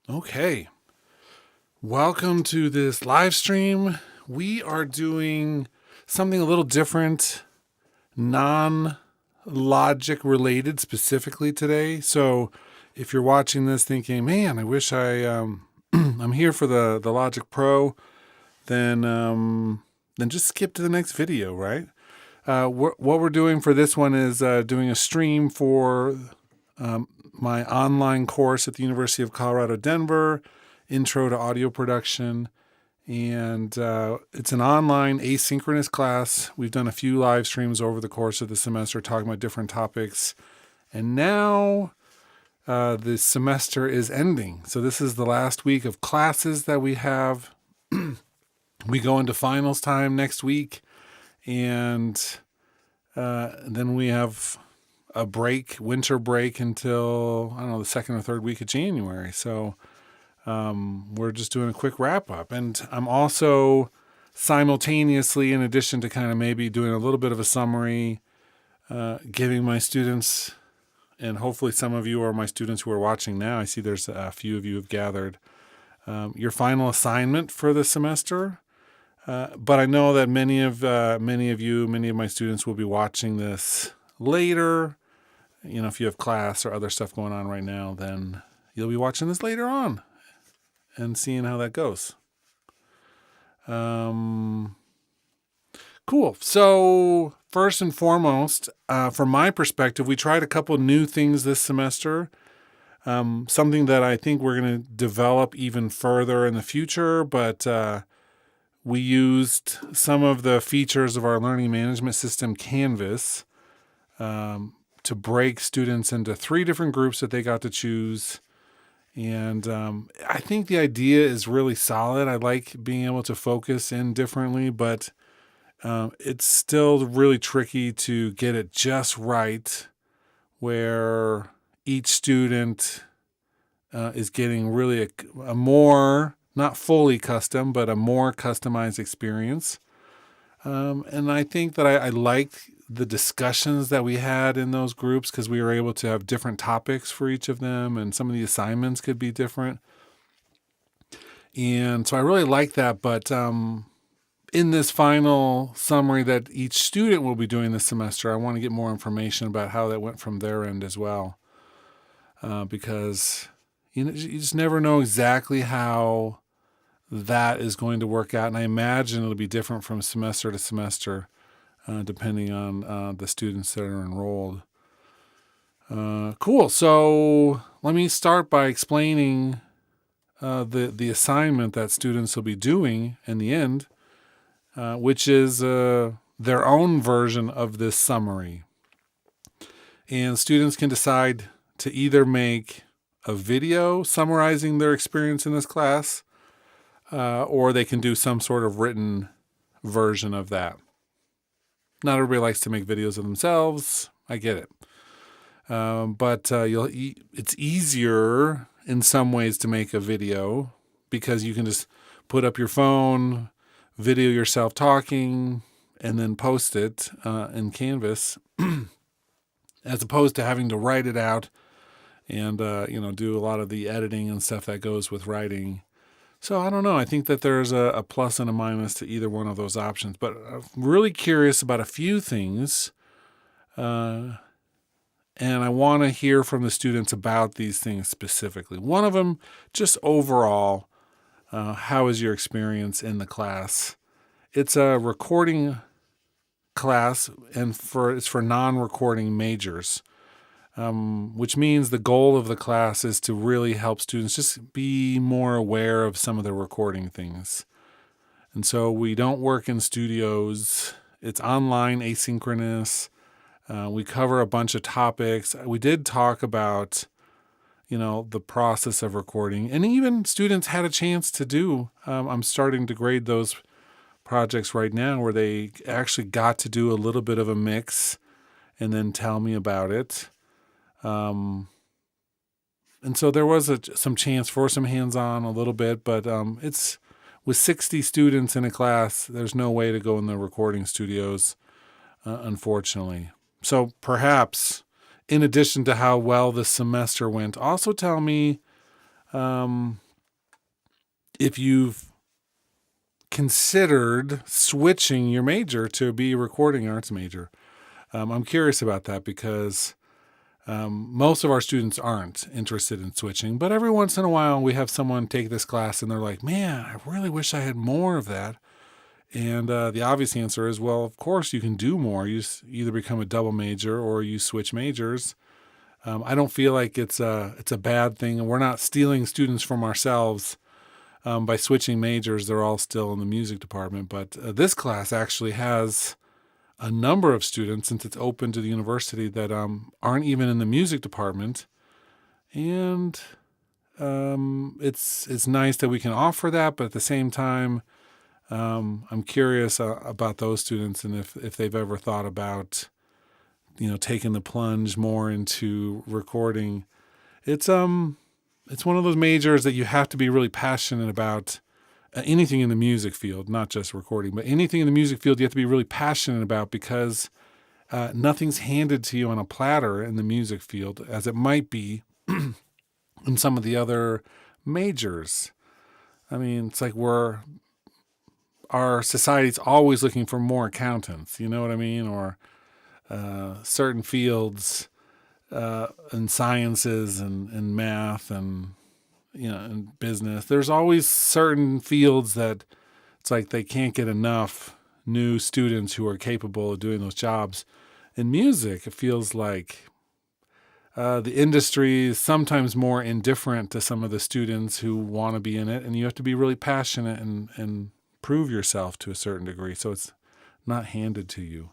Okay, welcome to this live stream. We are doing something a little different, non-logic related specifically today. So if you're watching this thinking, man, I wish I'm here for the Logic Pro, then just skip to the next video, right? What we're doing for this one is doing a stream for my online course at the University of Colorado, Denver, Intro to Audio Production. And it's an online asynchronous class. We've done a few live streams over the course of the semester talking about different topics. And now the semester is ending. So this is the last week of classes that we have. We go into finals time next week. And then we have a break, winter break until, I don't know, the second or third week of January. So we're just doing a quick wrap up. And I'm also simultaneously, in addition to kind of maybe doing a little bit of a summary, giving my students, and hopefully some of you are my students who are watching now. I see there's a few of you have gathered your final assignment for the semester. But I know that many of my students will be watching this later. You know, if you have class or other stuff going on right now, then you'll be watching this later on and seeing how that goes. Cool. So first and foremost, from my perspective, we tried a couple new things this semester. Something that I think we're going to develop even further in the future, but we used some of the features of our learning management system, Canvas, to break students into 3 different groups that they got to choose. And I think the idea is really solid. I like being able to focus in differently, but it's still really tricky to get it just right, where each student is getting really a more, not fully custom, but a more customized experience. And I think that I liked the discussions that we had in those groups because we were able to have different topics for each of them, and some of the assignments could be different. And so I really like that. But in this final summary that each student will be doing this semester, I want to get more information about how that went from their end as well. Because you just never know exactly how that is going to work out. And I imagine it'll be different from semester to semester, depending on the students that are enrolled. Cool. So let me start by explaining the assignment that students will be doing in the end, which is their own version of this summary. And students can decide to either make a video summarizing their experience in this class, or they can do some sort of written version of that. Not everybody likes to make videos of themselves. I get it. But it's easier in some ways to make a video because you can just put up your phone, video yourself talking, and then post it in Canvas, as opposed to having to write it out and do a lot of the editing and stuff that goes with writing. So I don't know. I think that there's a plus and a minus to either one of those options. But I'm really curious about a few things. And I want to hear from the students about these things specifically. One of them, just overall, how is your experience in the class? It's a recording class, and it's for non-recording majors. Which means the goal of the class is to really help students just be more aware of some of the recording things. And so we don't work in studios. It's online, asynchronous. We cover a bunch of topics. We did talk about, the process of recording. And even students had a chance to do. I'm starting to grade those projects right now where they actually got to do a little bit of a mix and then tell me about it. And so there was some chance for some hands-on a little bit, but it's with 60 students in a class, there's no way to go in the recording studios, unfortunately. So perhaps, in addition to how well this semester went, also tell me if you've considered switching your major to be a recording arts major. I'm curious about that because most of our students aren't interested in switching, but every once in a while we have someone take this class and they're like, man, I really wish I had more of that. And the obvious answer is, well, of course you can do more. You either become a double major or you switch majors. I don't feel like it's a bad thing, and we're not stealing students from ourselves by switching majors. They're all still in the music department, but this class actually has a number of students, since it's open to the university, that aren't even in the music department, and it's nice that we can offer that. But at the same time, I'm curious about those students and if they've ever thought about taking the plunge more into recording. It's one of those majors that you have to be really passionate about. Anything in the music field, not just recording, but anything in the music field you have to be really passionate about, because nothing's handed to you on a platter in the music field as it might be in some of the other majors. I mean, it's like our society's always looking for more accountants, you know what I mean? Or certain fields in sciences and math and in business. There's always certain fields that it's like they can't get enough new students who are capable of doing those jobs. In music, it feels like the industry is sometimes more indifferent to some of the students who want to be in it, and you have to be really passionate and prove yourself to a certain degree, so it's not handed to you.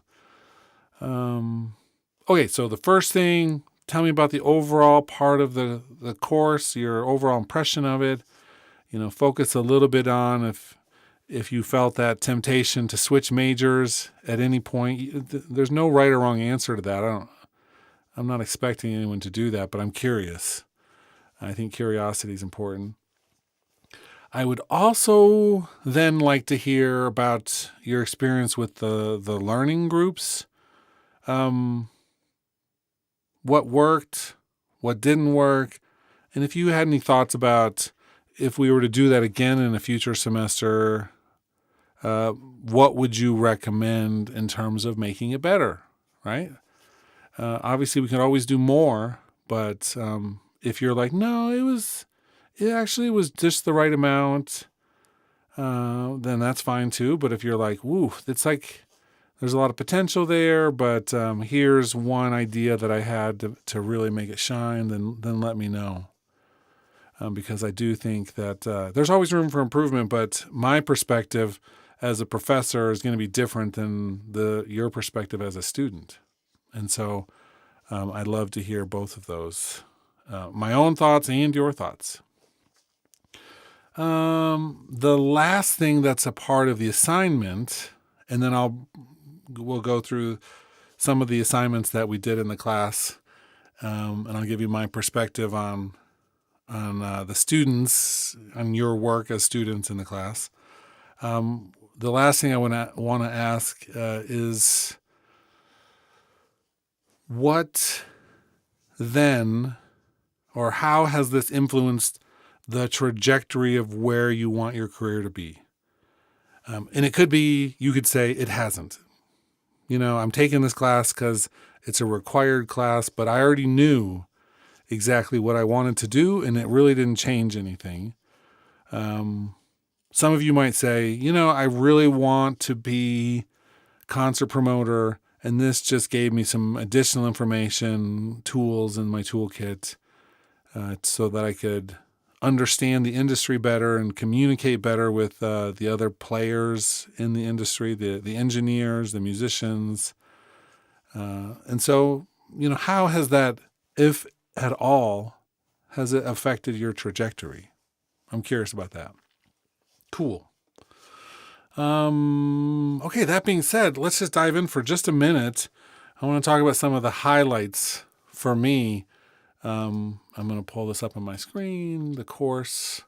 Okay, so the first thing, tell me about the overall part of the course, your overall impression of it. Focus a little bit on if you felt that temptation to switch majors at any point. There's no right or wrong answer to that. I'm not expecting anyone to do that, but I'm curious. I think curiosity is important. I would also then like to hear about your experience with the learning groups. What worked, what didn't work, and if you had any thoughts about if we were to do that again in a future semester, what would you recommend in terms of making it better, right? Obviously, we can always do more, but if you're like, no, it actually was just the right amount, then that's fine too. But if you're like, woo, it's like there's a lot of potential there, but here's one idea that I had to really make it shine, then let me know. Because I do think that there's always room for improvement, but my perspective as a professor is going to be different than your perspective as a student. And so I'd love to hear both of those, my own thoughts and your thoughts. The last thing that's a part of the assignment, and then we'll go through some of the assignments that we did in the class, and I'll give you my perspective on the students, on your work as students in the class. The last thing I want to ask is, what then, or how has this influenced the trajectory of where you want your career to be? And it could be, you could say it hasn't. I'm taking this class because it's a required class, but I already knew exactly what I wanted to do, and it really didn't change anything. Some of you might say, I really want to be concert promoter, and this just gave me some additional information, tools in my toolkit, so that I could understand the industry better and communicate better with the other players in the industry, the engineers, the musicians. And so, how has that, if at all, has it affected your trajectory? I'm curious about that. Cool. Okay, that being said, let's just dive in for just a minute. I want to talk about some of the highlights for me. I'm going to pull this up on my screen, the course.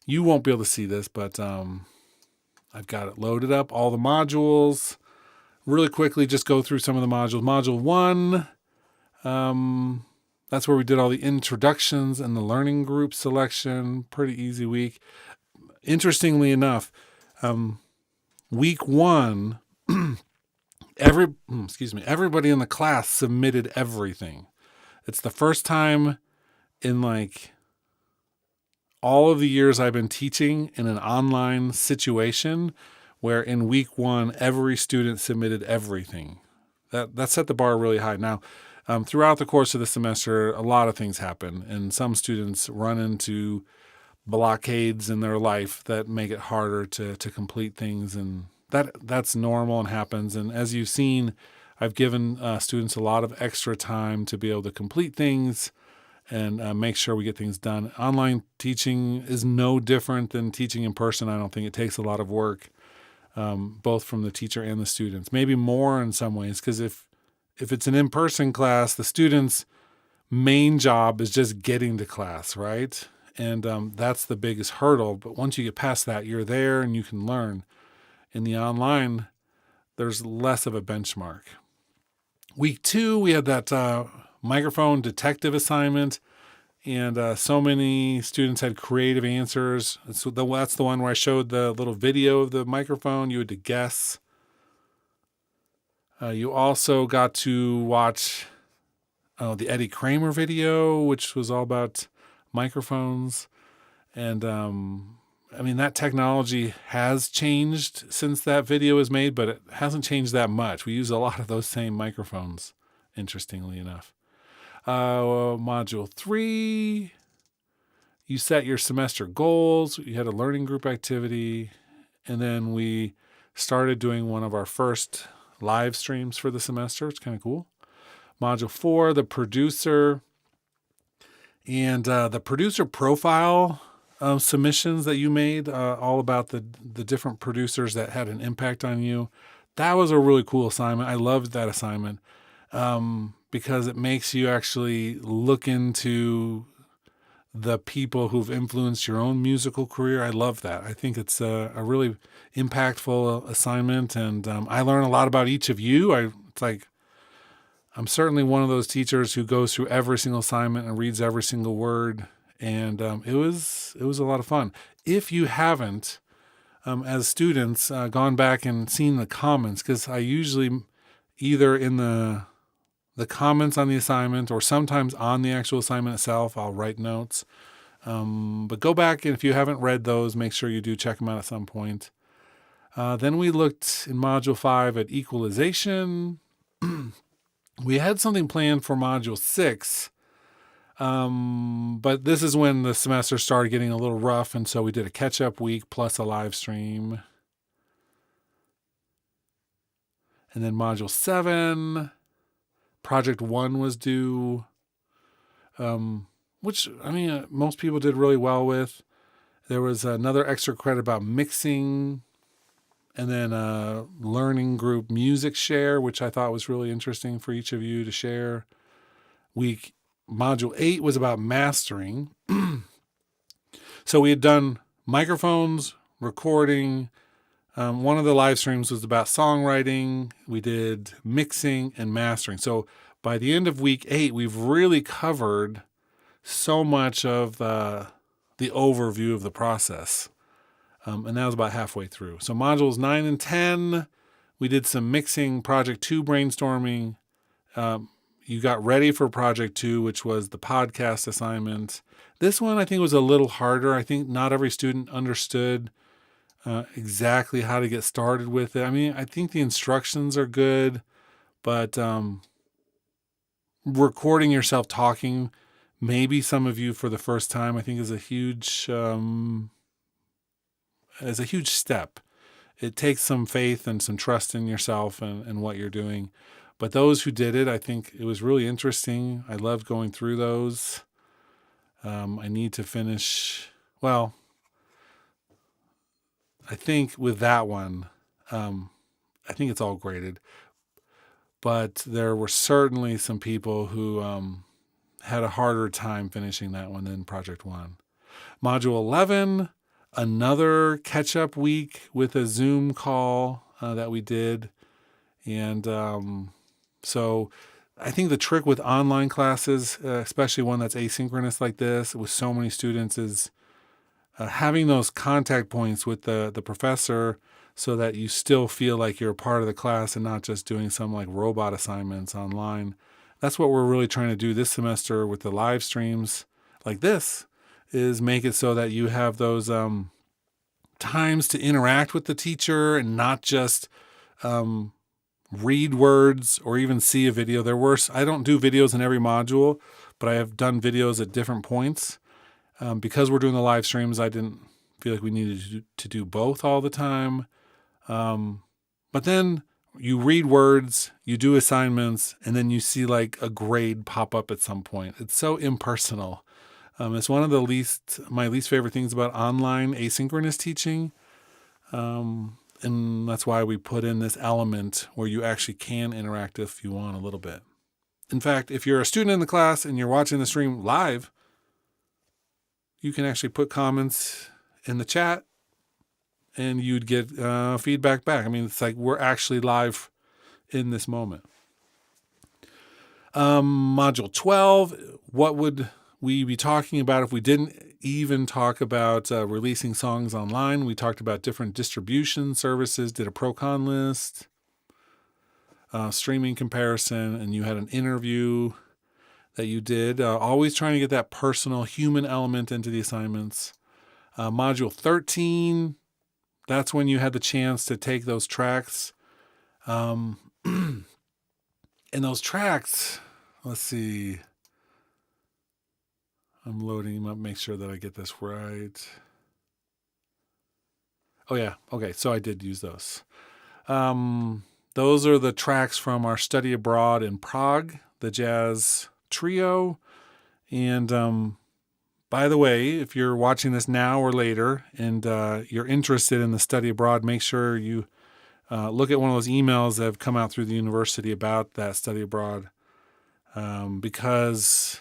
You won't be able to see this, but I've got it loaded up, all the modules. Really quickly, just go through some of the modules. Module 1, That's where we did all the introductions and the learning group selection. Pretty easy week. Interestingly enough, week 1, everybody in the class submitted everything. It's the first time in like all of the years I've been teaching in an online situation where in week 1, every student submitted everything. That set the bar really high. Now, throughout the course of the semester, a lot of things happen, and some students run into blockades in their life that make it harder to complete things, and that's normal and happens. And as you've seen, I've given students a lot of extra time to be able to complete things and make sure we get things done. Online teaching is no different than teaching in person. I don't think it takes a lot of work, both from the teacher and the students. Maybe more in some ways, because if it's an in-person class, the students' main job is just getting to class, right? And that's the biggest hurdle. But once you get past that, you're there and you can learn. In the online, there's less of a benchmark. Week 2, we had that microphone detective assignment, and so many students had creative answers. That's the one where I showed the little video of the microphone. You had to guess. You also got to watch the Eddie Kramer video, which was all about microphones. And that technology has changed since that video was made, but it hasn't changed that much. We use a lot of those same microphones, interestingly enough. Module 3, you set your semester goals. You had a learning group activity, and then we started doing one of our first live streams for the semester. It's kind of cool. Module 4, the producer, and the producer profile submissions that you made, all about the different producers that had an impact on you. That was a really cool assignment. I loved that assignment because it makes you actually look into the people who've influenced your own musical career. I love that. I think it's a really impactful assignment, and I learn a lot about each of you. I'm certainly one of those teachers who goes through every single assignment and reads every single word, and it was a lot of fun. If you haven't, as students, gone back and seen the comments, because I usually either in the comments on the assignment or sometimes on the actual assignment itself, I'll write notes. But go back, and if you haven't read those, make sure you do check them out at some point. Then we looked in Module 5 at equalization. We had something planned for Module 6, but this is when the semester started getting a little rough, and so we did a catch-up week plus a live stream. And then Module 7, Project 1 was due, which, most people did really well with. There was another extra credit about mixing, and then a learning group music share, which I thought was really interesting for each of you to share. Module 8 was about mastering. So we had done microphones, recording. One of the live streams was about songwriting. We did mixing and mastering. So by the end of week 8, we've really covered so much of the overview of the process. And that was about halfway through. So modules 9 and 10, we did some mixing, project 2 brainstorming. You got ready for project 2, which was the podcast assignment. This one I think was a little harder. I think not every student understood exactly how to get started with it. I think the instructions are good, but recording yourself talking, maybe some of you for the first time, I think is a huge step. It takes some faith and some trust in yourself and what you're doing. But those who did it, I think it was really interesting. I loved going through those. I need to finish, I think with that one, I think it's all graded. But there were certainly some people who had a harder time finishing that one than Project 1. Module 11, another catch-up week with a Zoom call that we did. And so I think the trick with online classes, especially one that's asynchronous like this, with so many students, is having those contact points with the professor so that you still feel like you're a part of the class and not just doing some like robot assignments online. That's what we're really trying to do this semester with the live streams like this, is make it so that you have those times to interact with the teacher and not just read words or even see a video. I don't do videos in every module, but I have done videos at different points. Because we're doing the live streams, I didn't feel like we needed to do both all the time. But then you read words, you do assignments, and then you see like a grade pop up at some point. It's so impersonal. It's one of my least favorite things about online asynchronous teaching. And that's why we put in this element where you actually can interact if you want a little bit. In fact, if you're a student in the class and you're watching the stream live, you can actually put comments in the chat and you'd get feedback back. I mean, it's like we're actually live in this moment. Module 12, what would we be talking about if we didn't even talk about releasing songs online? We talked about different distribution services, did a pro-con list, streaming comparison, and you had an interview that you did, always trying to get that personal human element into the assignments. Module 13, that's when you had the chance to take those tracks. And those tracks, let's see. I'm loading them up, make sure that I get this right. Oh yeah, okay, so I did use those. Those are the tracks from our study abroad in Prague, the jazz trio. And by the way, if you're watching this now or later and you're interested in the study abroad, make sure you look at one of those emails that have come out through the university about that study abroad, because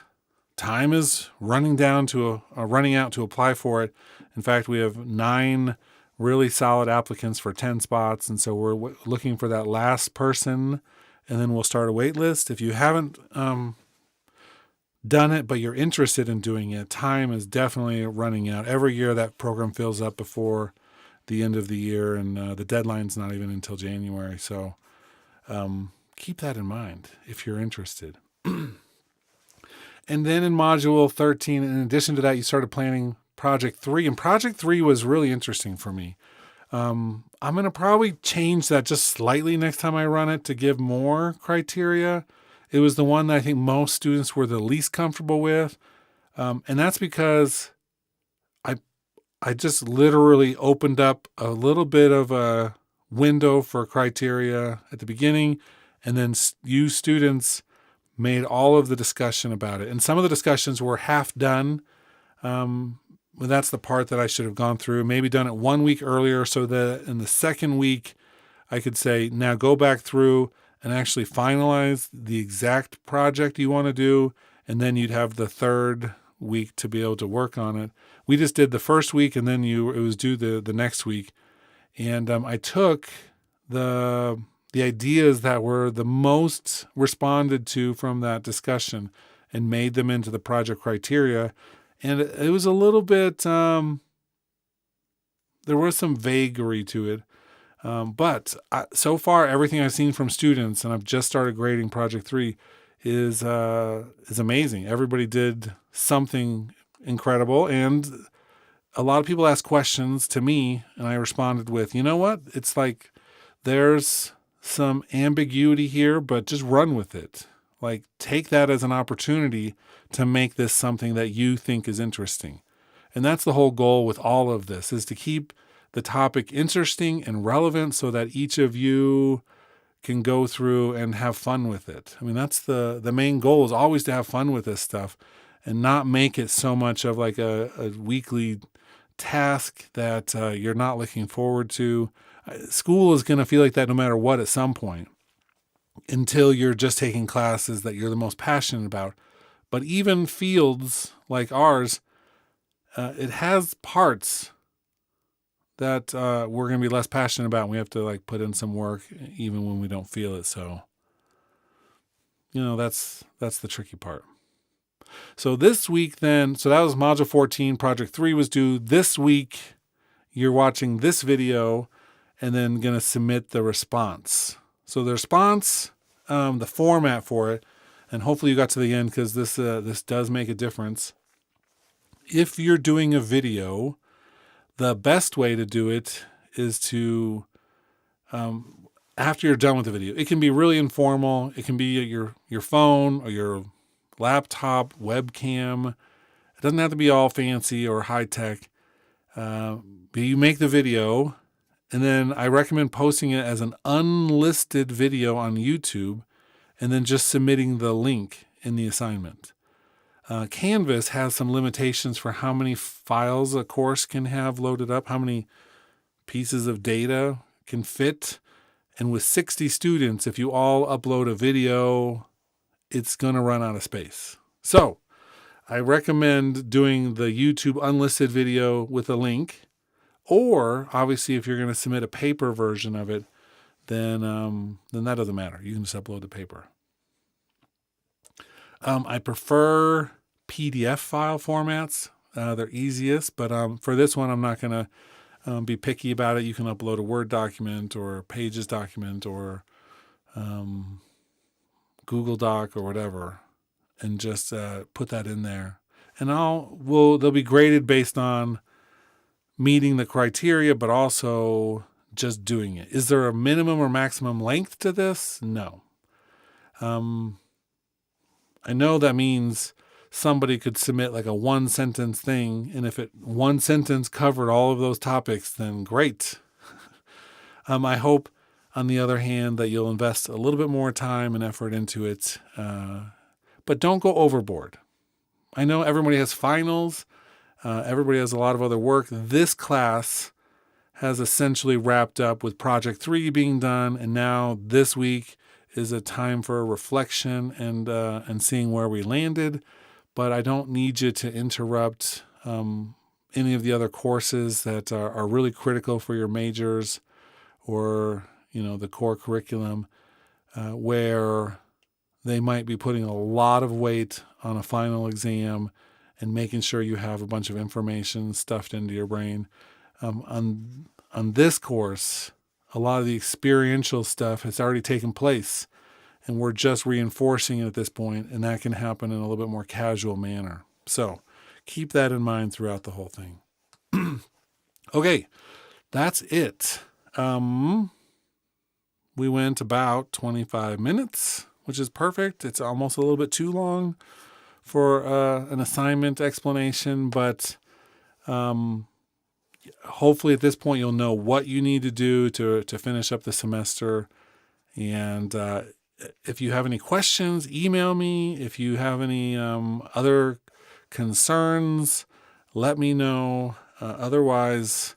time is running out to apply for it. In fact, we have 9 really solid applicants for 10 spots, and so we're looking for that last person, and then we'll start a wait list. If you haven't done it, but you're interested in doing it, time is definitely running out. Every year that program fills up before the end of the year, and the deadline's not even until January. So keep that in mind if you're interested. And then in Module 13, in addition to that, you started planning Project 3. And Project 3 was really interesting for me. I'm going to probably change that just slightly next time I run it to give more criteria. It was the one that I think most students were the least comfortable with. And that's because I just literally opened up a little bit of a window for criteria at the beginning, and then you students made all of the discussion about it. And some of the discussions were half done. Well, that's the part that I should have gone through, maybe done it 1 week earlier so that in the second week I could say, now go back through and actually finalize the exact project you want to do. And then you'd have the third week to be able to work on it. We just did the first week, and then it was due the next week. And I took the ideas that were the most responded to from that discussion and made them into the project criteria. And it was a little bit, there was some vagary to it. But so far, everything I've seen from students, and I've just started grading Project 3, is amazing. Everybody did something incredible. And a lot of people asked questions to me, and I responded with, you know what? It's like there's some ambiguity here, but just run with it. Like, take that as an opportunity to make this something that you think is interesting. And that's the whole goal with all of this, is to keep the topic interesting and relevant so that each of you can go through and have fun with it. I mean, that's the main goal, is always to have fun with this stuff and not make it so much of like a weekly task that you're not looking forward to. School is going to feel like that no matter what at some point, until you're just taking classes that you're the most passionate about. But even fields like ours, it has parts that we're going to be less passionate about, and we have to like put in some work even when we don't feel it. So that's the tricky part. So this week then, so that was module 14, project 3 was due. This week, you're watching this video and then going to submit the response. So the response, the format for it, and hopefully you got to the end because this does make a difference. If you're doing a video, the best way to do it is to, after you're done with the video, it can be really informal. It can be your phone or your laptop, webcam. It doesn't have to be all fancy or high tech. But you make the video, and then I recommend posting it as an unlisted video on YouTube, and then just submitting the link in the assignment. Canvas has some limitations for how many files a course can have loaded up, how many pieces of data can fit. And with 60 students, if you all upload a video, it's going to run out of space. So I recommend doing the YouTube unlisted video with a link. Or obviously, if you're going to submit a paper version of it, then that doesn't matter. You can just upload the paper. I prefer PDF file formats. They're easiest, but for this one, I'm not going to be picky about it. You can upload a Word document or a Pages document or Google Doc or whatever, and just put that in there. And they'll be graded based on meeting the criteria, but also just doing it. Is there a minimum or maximum length to this? No. I know that means somebody could submit like a 1-sentence thing, and if one sentence covered all of those topics, then great. I hope, on the other hand, that you'll invest a little bit more time and effort into it, but don't go overboard. I know everybody has finals. Everybody has a lot of other work. This class has essentially wrapped up with project 3 being done, and now this week is a time for reflection and seeing where we landed. But I don't need you to interrupt any of the other courses that are really critical for your majors or the core curriculum, where they might be putting a lot of weight on a final exam and making sure you have a bunch of information stuffed into your brain. On this course, a lot of the experiential stuff has already taken place, and we're just reinforcing it at this point, and that can happen in a little bit more casual manner. So keep that in mind throughout the whole thing. Okay, that's it. We went about 25 minutes, which is perfect. It's almost a little bit too long for an assignment explanation, but hopefully at this point you'll know what you need to do to finish up the semester. And if you have any questions, email me. If you have any other concerns, let me know. Otherwise,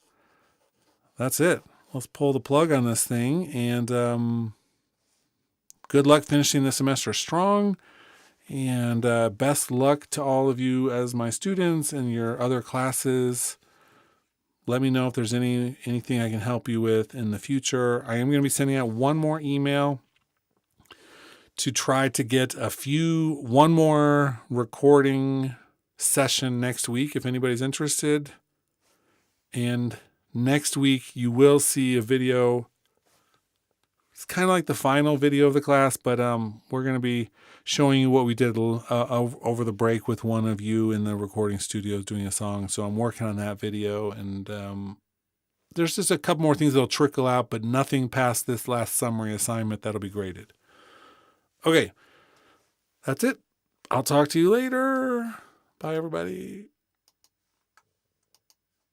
that's it. Let's pull the plug on this thing, and good luck finishing the semester strong, and best luck to all of you as my students and your other classes. Let me know if there's anything I can help you with in the future. I am going to be sending out one more email to try to get one more recording session next week if anybody's interested. And next week you will see a video. It's kind of like the final video of the class, but we're going to be showing you what we did over the break with one of you in the recording studio doing a song. So I'm working on that video, and there's just a couple more things that'll trickle out, but nothing past this last summary assignment that'll be graded. Okay, that's it. I'll talk to you later. Bye, everybody.